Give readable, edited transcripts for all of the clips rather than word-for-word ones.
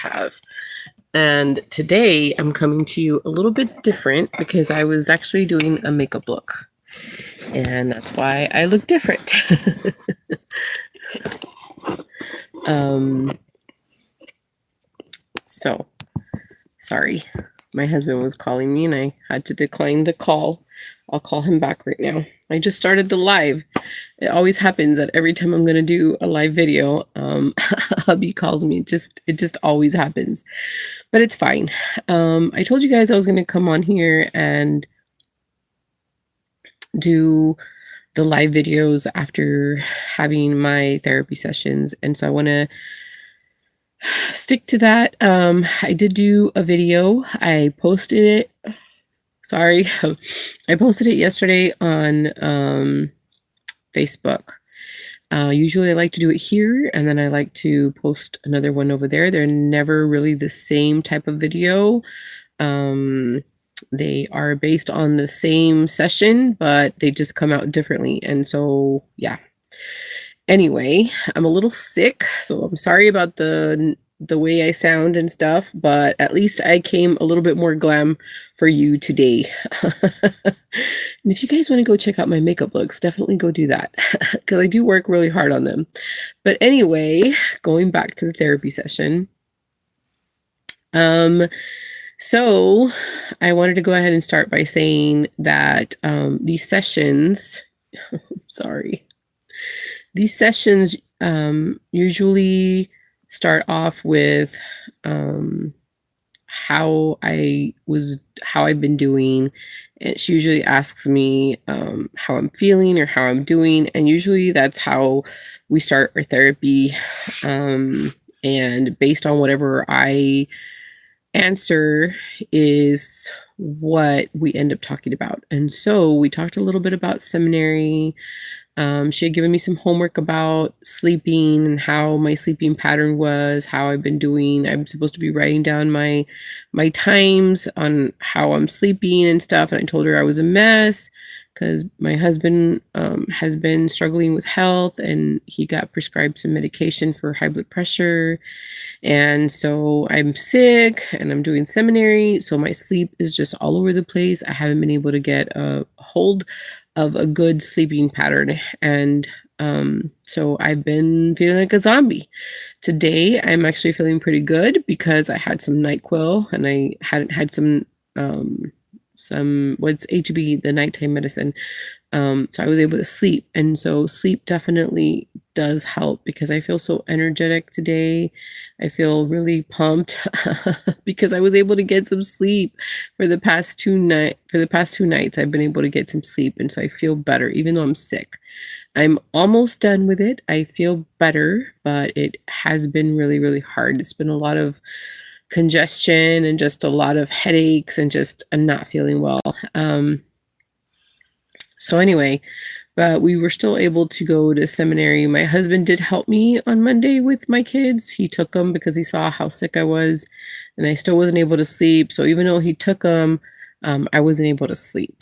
have. And today I'm coming to you a little bit different because I was actually doing a makeup look. And that's why I look different. So, sorry. My husband was calling me and I had to decline the call. I'll call him back right now. I just started the live. It always happens that every time I'm going to do a live video, hubby calls me. It just always happens. But it's fine. I told you guys I was going to come on here and do the live videos after having my therapy sessions. And so I want to stick to that. I did do a video. I posted it. Sorry. I posted it yesterday on Facebook. Usually I like to do it here and then I like to post another one over there. They're never really the same type of video. They are based on the same session, but they just come out differently. And so, yeah. Anyway, I'm a little sick, so I'm sorry about the way I sound and stuff, but at least I came a little bit more glam for you today. And if you guys want to go check out my makeup looks, definitely go do that because I do work really hard on them. But anyway, going back to the therapy session. So I wanted to go ahead and start by saying that these sessions, sorry, these sessions usually start off with how I've been doing. And she usually asks me how I'm feeling or how I'm doing, and usually that's how we start our therapy. And based on whatever I answer is what we end up talking about. And so we talked a little bit about seminary. She had given me some homework about sleeping and how my sleeping pattern was, how I've been doing. I'm supposed to be writing down my times on how I'm sleeping and stuff. And I told her I was a mess because my husband has been struggling with health and he got prescribed some medication for high blood pressure. And so I'm sick and I'm doing seminary. So my sleep is just all over the place. I haven't been able to get a hold of a good sleeping pattern. And so I've been feeling like a zombie. Today, I'm actually feeling pretty good because I had some NyQuil and I hadn't had some what's HB, the nighttime medicine. So I was able to sleep. And so sleep definitely does help because I feel so energetic today. I feel really pumped because I was able to get some sleep for the past two nights. I've been able to get some sleep. And so I feel better, even though I'm sick. I'm almost done with it. I feel better, but it has been really, really hard. It's been a lot of congestion and just a lot of headaches and just not feeling well. So anyway, but we were still able to go to seminary. My husband did help me on Monday with my kids. He took them because he saw how sick I was and I still wasn't able to sleep. So even though he took them, I wasn't able to sleep.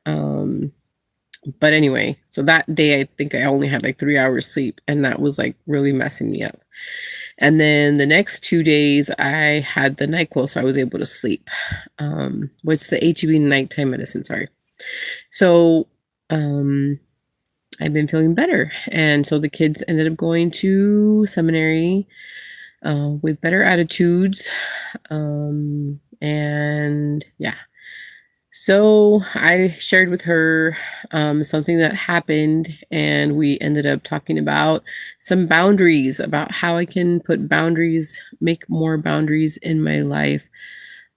But anyway, so that day, I think I only had like 3 hours sleep and that was like really messing me up. And then the next 2 days I had the NyQuil, so I was able to sleep. What's the HEB nighttime medicine? Sorry. So, I've been feeling better. And so the kids ended up going to seminary, with better attitudes. And yeah. So I shared with her something that happened, and we ended up talking about some boundaries, about how I can put boundaries, make more boundaries in my life,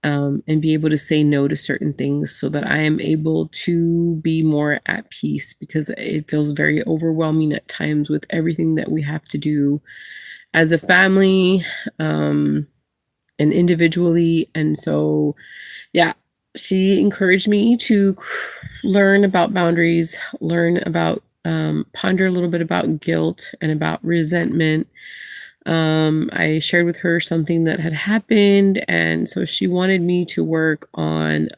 and be able to say no to certain things so that I am able to be more at peace, because it feels very overwhelming at times with everything that we have to do as a family and individually. And so, yeah. She encouraged me to learn about boundaries, learn about, ponder a little bit about guilt and about resentment. I shared with her something that had happened, and so she wanted me to work on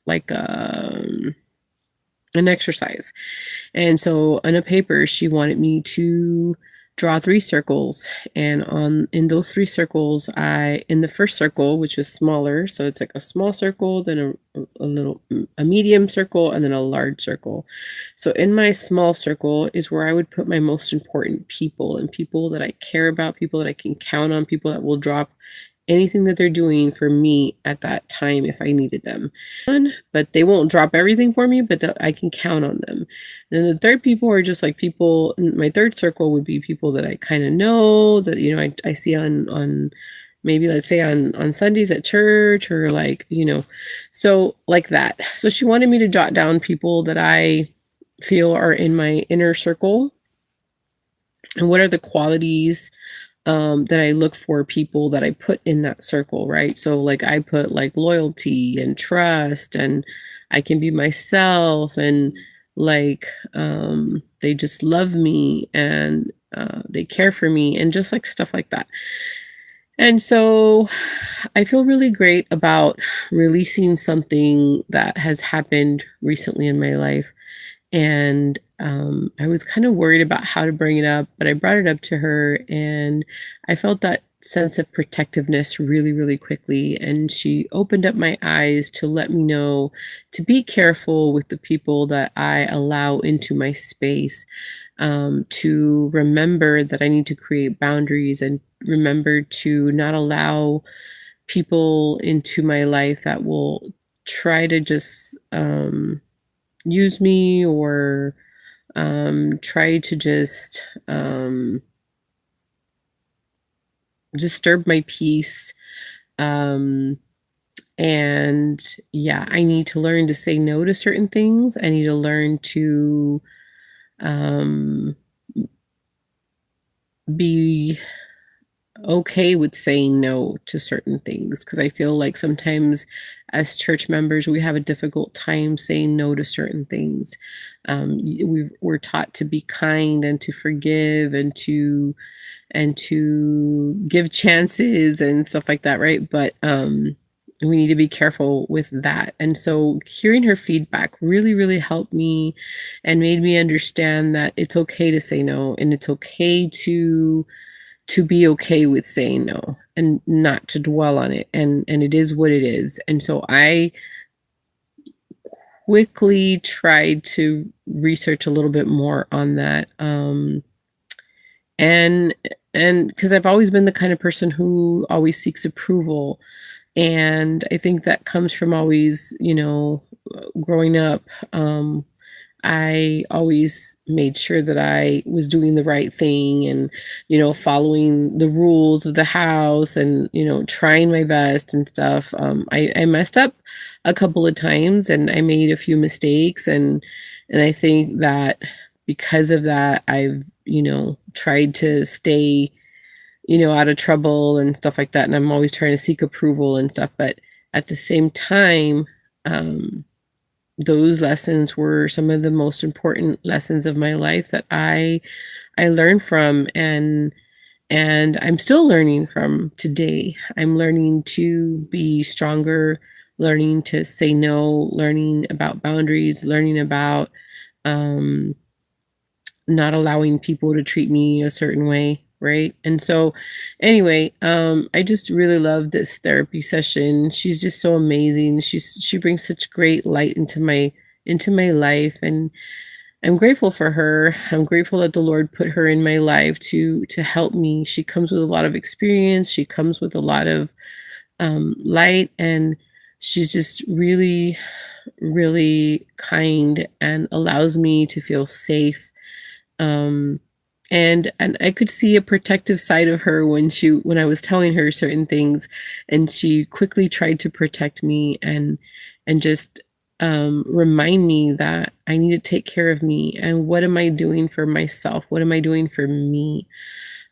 like an exercise. And so on a paper, she wanted me to draw 3 circles, and in those 3 circles, I in the first circle, which is smaller, so it's like a small circle, then a medium circle, and then a large circle. So in my small circle is where I would put my most important people, and people that I care about, people that I can count on, people that will drop anything that they're doing for me at that time if I needed them. But they won't drop everything for me, but I can count on them. And then the third people are just like people. My third circle would be people that I kind of know, that I see on maybe, let's say, on Sundays at church, or like, so like that. So she wanted me to jot down people that I feel are in my inner circle, and what are the qualities that I look for people that I put in that circle, right? So like I put like loyalty and trust, and I can be myself, and like they just love me, and they care for me, and just like stuff like that. And so I feel really great about releasing something that has happened recently in my life. And I was kind of worried about how to bring it up, but I brought it up to her, and I felt that sense of protectiveness really, really quickly. And she opened up my eyes to let me know to be careful with the people that I allow into my space, to remember that I need to create boundaries, and remember to not allow people into my life that will try to just use me, or try to just disturb my peace. Um, and yeah, I need to learn to say no to certain things. I need to learn to um, be okay with saying no to certain things, because I feel like sometimes as church members we have a difficult time saying no to certain things. We're taught to be kind, and to forgive, and to give chances and stuff like that, right? But we need to be careful with that. And so hearing her feedback really, really helped me, and made me understand that it's okay to say no, and it's okay to be okay with saying no, and not to dwell on it, and it is what it is. And so I quickly tried to research a little bit more on that, and because I've always been the kind of person who always seeks approval, and I think that comes from always, growing up. I always made sure that I was doing the right thing, and, following the rules of the house, and, trying my best and stuff. I messed up a couple of times, and I made a few mistakes, and I think that because of that, I've, tried to stay, out of trouble and stuff like that. And I'm always trying to seek approval and stuff. But at the same time, those lessons were some of the most important lessons of my life that I learned from, and I'm still learning from today. I'm learning to be stronger, learning to say no, learning about boundaries, learning about not allowing people to treat me a certain way, right? And so anyway, I just really love this therapy session. She's just so amazing. She brings such great light into my life, and I'm grateful for her. I'm grateful that the Lord put her in my life to help me. She comes with a lot of experience. She comes with a lot of light, and she's just really, really kind, and allows me to feel safe. And I could see a protective side of her when I was telling her certain things, and she quickly tried to protect me, and just remind me that I need to take care of me, and what am I doing for myself? What am I doing for me?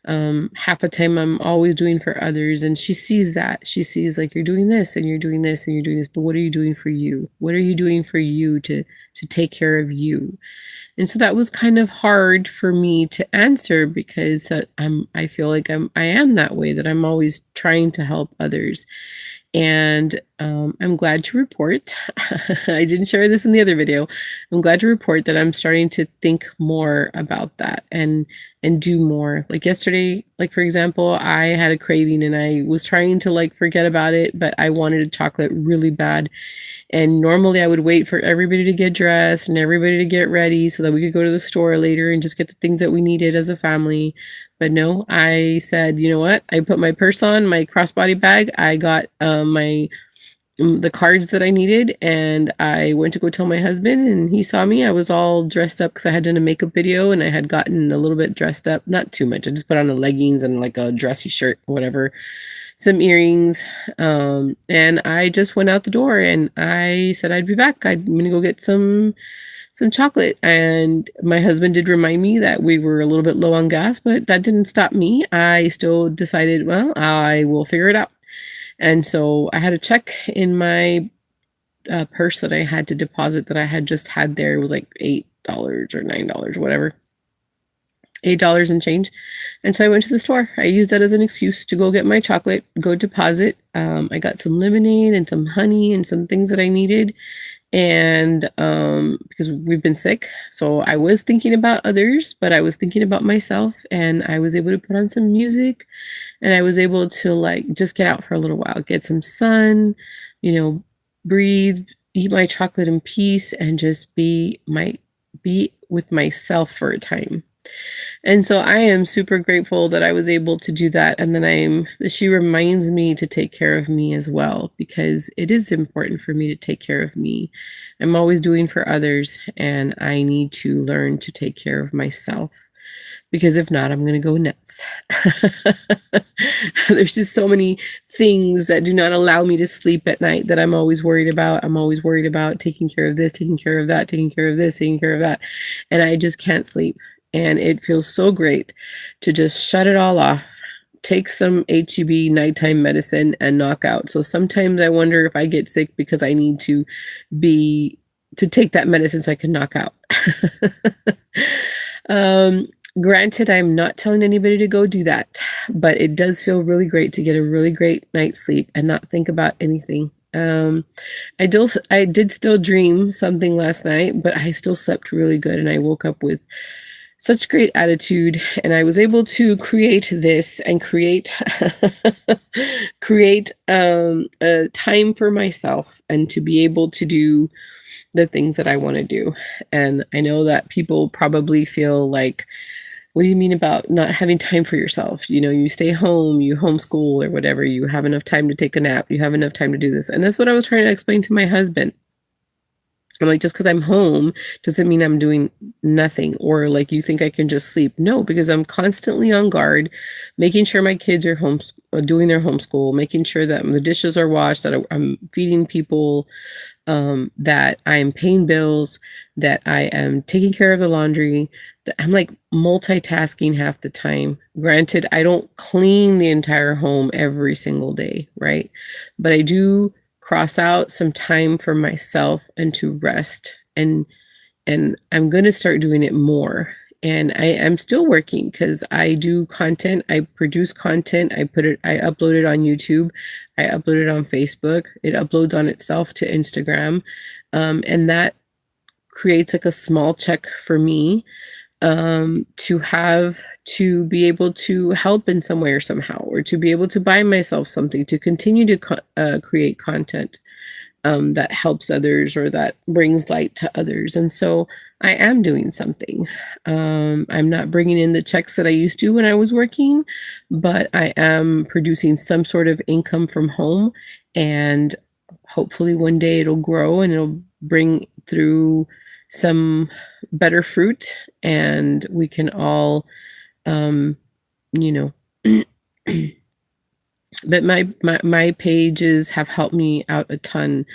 Half the time I'm always doing for others, and she sees that. She sees, like, you're doing this, and you're doing this, and you're doing this, but what are you doing for you? What are you doing for you to take care of you? And so that was kind of hard for me to answer, because I feel like I am that way, that I'm always trying to help others. And I'm glad to report, I didn't share this in the other video, I'm glad to report that I'm starting to think more about that and do more. Like yesterday, like for example, I had a craving and I was trying to like forget about it, but I wanted a chocolate really bad. And normally I would wait for everybody to get dressed and everybody to get ready so that we could go to the store later and just get the things that we needed as a family. But no, I said, you know what? I put my purse on, my crossbody bag. I got the cards that I needed, and I went to go tell my husband, and he saw me. I was all dressed up because I had done a makeup video and I had gotten a little bit dressed up, not too much. I just put on the leggings and like a dressy shirt, whatever, some earrings, and I just went out the door and I said I'd be back. I'm gonna go get some chocolate. And my husband did remind me that we were a little bit low on gas, but that didn't stop me. I still decided, well, I will figure it out. And so I had a check in my purse that I had to deposit that I had just had there. It was like $8 or $9, whatever. $8 and change. And so I went to the store. I used that as an excuse to go get my chocolate, go deposit. I got some lemonade and some honey and some things that I needed. And because we've been sick, so I was thinking about others, but I was thinking about myself, and I was able to put on some music, and I was able to like just get out for a little while, get some sun, breathe, eat my chocolate in peace, and just be with myself for a time. And so I am super grateful that I was able to do that. And then she reminds me to take care of me as well, because it is important for me to take care of me. I'm always doing for others, and I need to learn to take care of myself, because if not, I'm going to go nuts. There's just so many things that do not allow me to sleep at night that I'm always worried about. I'm always worried about taking care of this, taking care of that, taking care of this, taking care of that. And I just can't sleep. And it feels so great to just shut it all off, take some HEB nighttime medicine, and knock out. So sometimes I wonder if I get sick because I need to take that medicine so I can knock out. Granted, I'm not telling anybody to go do that, but it does feel really great to get a really great night's sleep and not think about anything. I did still dream something last night, but I still slept really good, and I woke up with such great attitude, and I was able to create this and create a time for myself and to be able to do the things that I want to do. And I know that people probably feel like, what do you mean about not having time for yourself? You stay home, you homeschool or whatever, you have enough time to take a nap, you have enough time to do this. And that's what I was trying to explain to my husband. I'm like, just because I'm home doesn't mean I'm doing nothing, or like you think I can just sleep. No, because I'm constantly on guard, making sure my kids are doing their homeschool, making sure that the dishes are washed, that I'm feeding people, that I'm paying bills, that I am taking care of the laundry. That I'm like multitasking half the time. Granted, I don't clean the entire home every single day, right? But I do cross out some time for myself and to rest, and I'm going to start doing it more. And I am still working because I do content, I produce content, I upload it on YouTube, I upload it on Facebook, it uploads on itself to Instagram, and that creates like a small check for me, to be able to help in some way or somehow, or to be able to buy myself something, to continue to create content that helps others or that brings light to others. And so I am doing something. I'm not bringing in the checks that I used to when I was working, but I am producing some sort of income from home, and hopefully one day it'll grow and it'll bring through some better fruit, and we can all, you know, but my pages have helped me out a ton,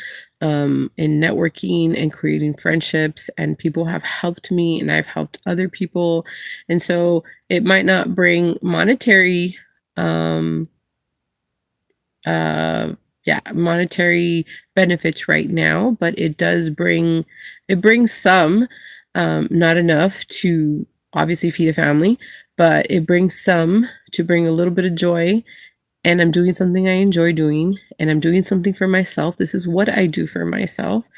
in networking and creating friendships, and people have helped me and I've helped other people. And so it might not bring monetary, monetary benefits right now, but it brings some, not enough to obviously feed a family, but it brings some to bring a little bit of joy and I'm doing something I enjoy doing, and I'm doing something for myself. This is what I do for myself.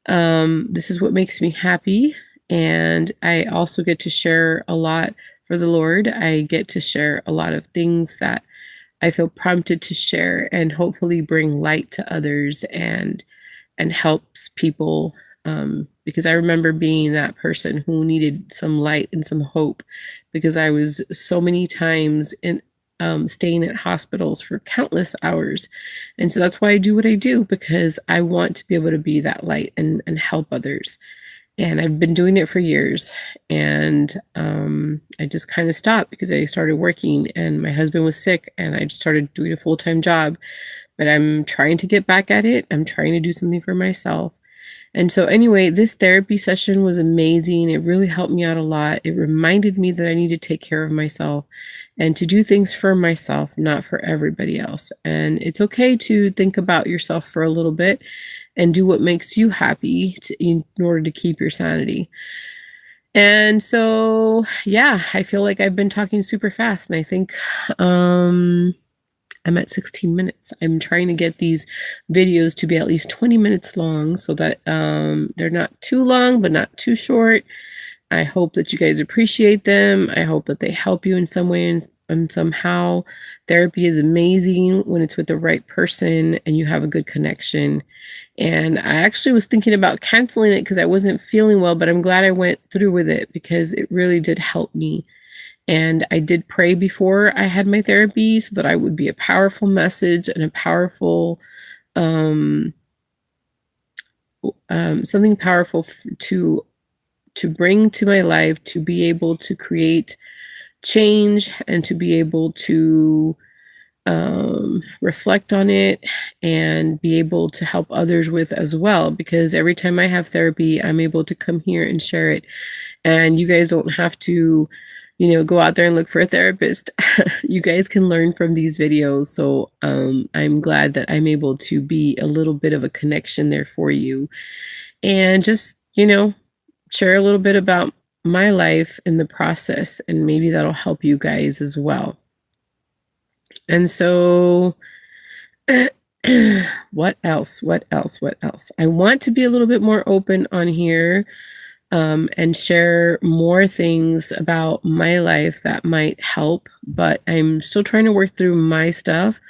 This is what makes me happy. And I also get to share a lot for the Lord. I get to share a lot of things that I feel prompted to share and hopefully bring light to others and helps people, because I remember being that person who needed some light and some hope, because I was so many times in staying at hospitals for countless hours. And so that's why I do what I do, because I want to be able to be that light and help others. And I've been doing it for years. And I just kind of stopped because I started working and my husband was sick and I just started doing a full-time job. But I'm trying to get back at it. I'm trying to do something for myself. And so, anyway, this therapy session was amazing. It really helped me out a lot. It reminded me that I need to take care of myself and to do things for myself, not for everybody else. And it's okay to think about yourself for a little bit and do what makes you happy in order to keep your sanity. And so, yeah, I feel like I've been talking super fast, and I think I'm at 16 minutes. I'm trying to get these videos to be at least 20 minutes long so that they're not too long, but not too short. I hope that you guys appreciate them. I hope that they help you in some way and somehow. Therapy is amazing when it's with the right person and you have a good connection. And I actually was thinking about canceling it because I wasn't feeling well, but I'm glad I went through with it because it really did help me. And I did pray before I had my therapy so that I would be a powerful message and a powerful, something powerful to bring to my life, to be able to create change and to be able to reflect on it and be able to help others with as well. Because every time I have therapy, I'm able to come here and share it. And you guys don't have to, go out there and look for a therapist. You guys can learn from these videos. So I'm glad that I'm able to be a little bit of a connection there for you. And just, share a little bit about my life in the process, and maybe that'll help you guys as well. And so what else? I want to be a little bit more open on here and share more things about my life that might help, but I'm still trying to work through my stuff.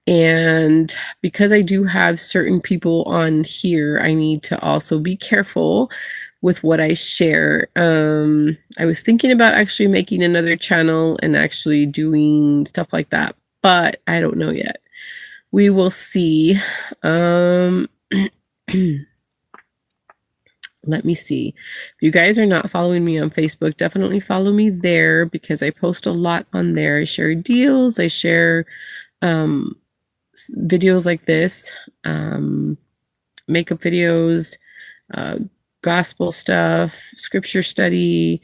And because I do have certain people on here, I need to also be careful with what I share. I was thinking about actually making another channel and actually doing stuff like that, but I don't know yet. We will see. Let me see. If you guys are not following me on Facebook, definitely follow me there because I post a lot on there. I share deals. I share videos like this, makeup videos, gospel stuff, scripture study.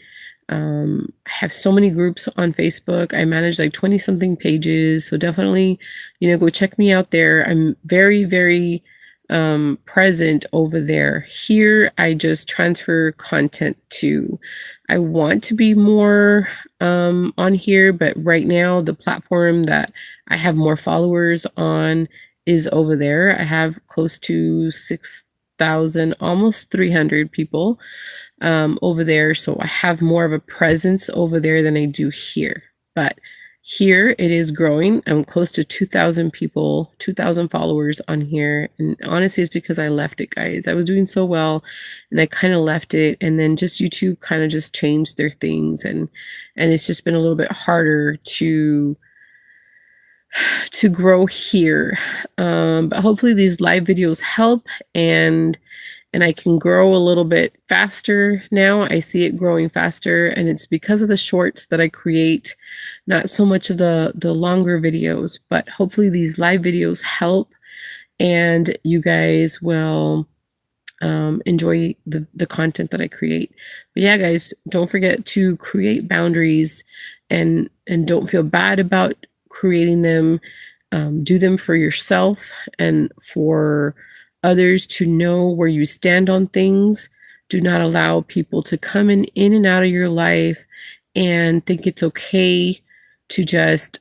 I have so many groups on Facebook. I manage like 20 something pages. So definitely, go check me out there. I'm very, very present over there. Here, I just transfer content to. I want to be more on here, but right now the platform that I have more followers on is over there. I have close to 6,000, almost 300 people over there. So I have more of a presence over there than I do here. But here it is growing. I'm close to 2,000 people, 2,000 followers on here. And honestly, it's because I left it, guys. I was doing so well and I kind of left it. And then just YouTube kind of just changed their things. And it's just been a little bit harder to grow here. But hopefully these live videos help and I can grow a little bit faster now. I see it growing faster, and it's because of the shorts that I create, not so much of the longer videos, but hopefully these live videos help and you guys will enjoy the content that I create. But yeah, guys, don't forget to create boundaries and don't feel bad about creating them. Do them for yourself and for others to know where you stand on things. Do not allow people to come in and out of your life and think it's okay to just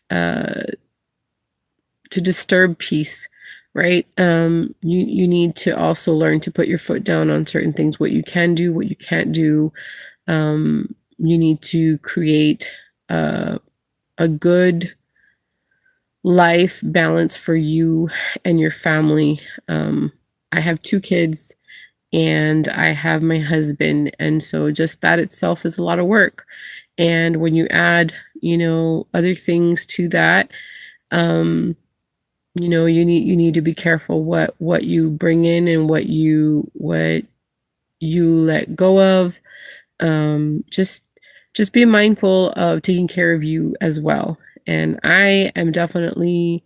to disturb peace, right? You need to also learn to put your foot down on certain things, what you can do, what you can't do. You need to create a good life balance for you and your family. I have 2 kids and I have my husband, and so just that itself is a lot of work. And when you add, other things to that, you need to be careful what you bring in and what you let go of. Just be mindful of taking care of you as well. And I am definitely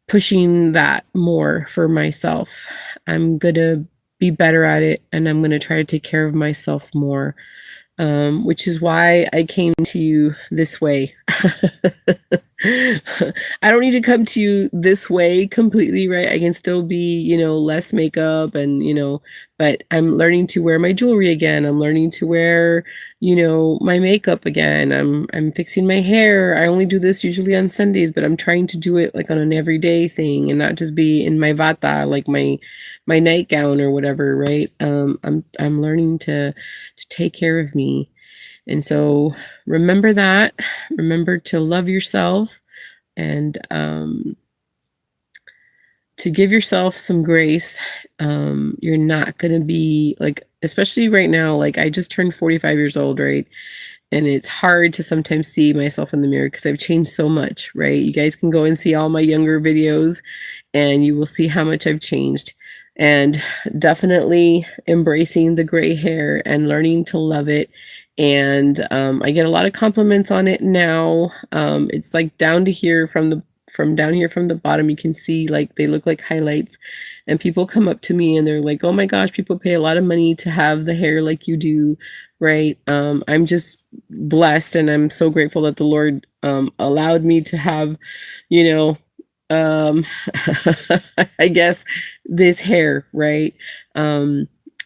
pushing that more for myself. I'm gonna be better at it, and I'm gonna try to take care of myself more, which is why I came to you this way. I don't need to come to you this way completely, right? I can still be, less makeup and, but I'm learning to wear my jewelry again. I'm learning to wear, my makeup again. I'm fixing my hair. I only do this usually on Sundays, but I'm trying to do it like on an everyday thing and not just be in my bata, like my nightgown or whatever, right? I'm learning to take care of me. And so remember that. Remember to love yourself and to give yourself some grace. You're not going to be like, especially right now, like I just turned 45 years old, right? And it's hard to sometimes see myself in the mirror because I've changed so much, right? You guys can go and see all my younger videos and you will see how much I've changed. And definitely embracing the gray hair and learning to love it. And I get a lot of compliments on it now. It's like down to here from down here from the bottom, you can see like they look like highlights. And people come up to me and they're like, "Oh my gosh, people pay a lot of money to have the hair like you do." Right? I'm just blessed and I'm so grateful that the Lord allowed me to have, you know, um I guess this hair, right?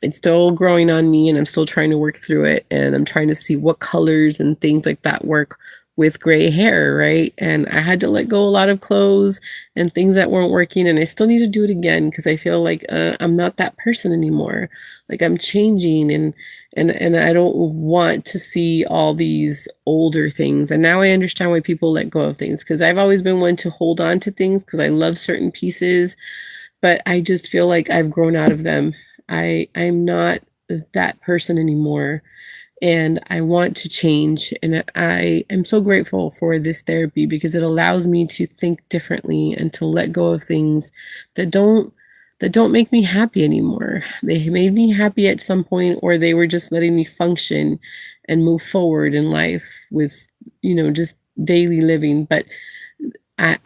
It's still growing on me and I'm still trying to work through it, and I'm trying to see what colors and things like that work with gray hair, right? And I had to let go a lot of clothes and things that weren't working, and I still need to do it again because I feel like I'm not that person anymore. Like I'm changing, and I don't want to see all these older things. And now I understand why people let go of things, because I've always been one to hold on to things because I love certain pieces, but I just feel like I've grown out of them. I'm not that person anymore, and I want to change. And I am so grateful for this therapy because it allows me to think differently and to let go of things that don't make me happy anymore. They made me happy at some point, or they were just letting me function and move forward in life with, just daily living. But I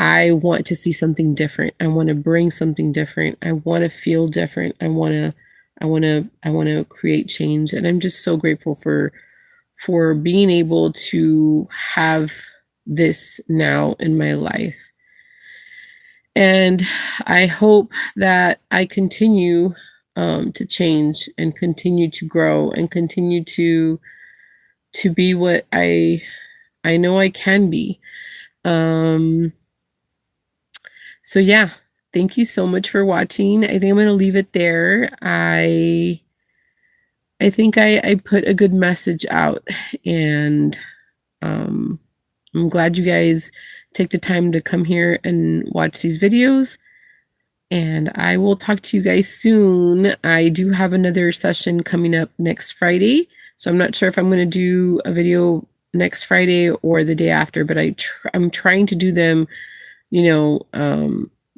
I want to see something different. I want to bring something different. I want to feel different. I want to create change. And I'm just so grateful for being able to have this now in my life. And I hope that I continue to change and continue to grow and continue to be what I know I can be. So yeah, thank you so much for watching. I think I'm going to leave it there. I think I put a good message out, and I'm glad you guys take the time to come here and watch these videos. And I will talk to you guys soon. I do have another session coming up next Friday, so I'm not sure if I'm going to do a video next Friday or the day after, but I'm trying to do them,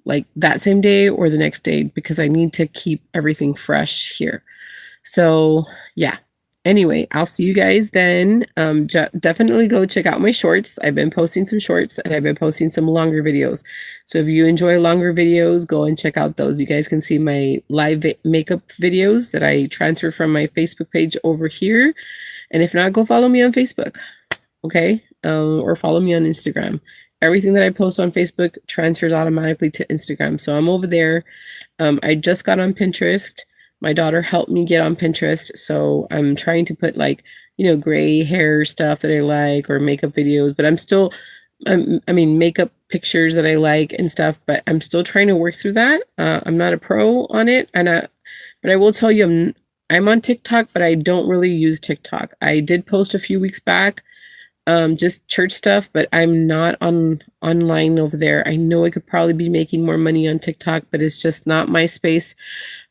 like that same day or the next day, because I need to keep everything fresh here. So yeah. Anyway, I'll see you guys then. Definitely go check out my shorts. I've been posting some shorts and I've been posting some longer videos. So if you enjoy longer videos, go and check out those. You guys can see my live makeup videos that I transfer from my Facebook page over here. And if not, go follow me on Facebook, okay? Or follow me on Instagram. Everything that I post on Facebook transfers automatically to Instagram. So I'm over there. I just got on Pinterest. My daughter helped me get on Pinterest, so I'm trying to put like, gray hair stuff that I like, or makeup videos, but I'm still, I mean, makeup pictures that I like and stuff, but I'm still trying to work through that. I'm not a pro on it, but I will tell you, I'm on TikTok, but I don't really use TikTok. I did post a few weeks back, just church stuff, but I'm not online over there. I know I could probably be making more money on TikTok, but it's just not my space.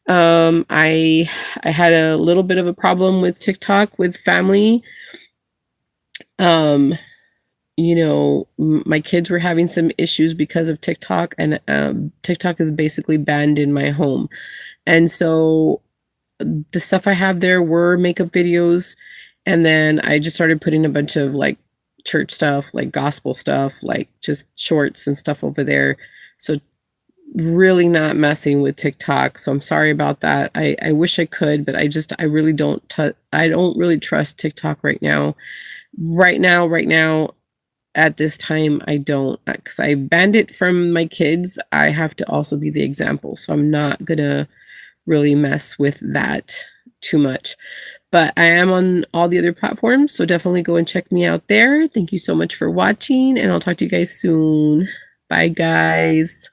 I had a little bit of a problem with TikTok with family. Um, my kids were having some issues because of TikTok, and TikTok is basically banned in my home. And so the stuff I have there were makeup videos, and then I just started putting a bunch of like church stuff, like gospel stuff, like just shorts and stuff over there. So really not messing with TikTok. So I'm sorry about that. I wish I could, but I really I don't really trust TikTok right now. Right now, at this time, I don't, because I banned it from my kids. I have to also be the example. So I'm not gonna really mess with that too much. But I am on all the other platforms, so definitely go and check me out there. Thank you so much for watching, and I'll talk to you guys soon. Bye, guys.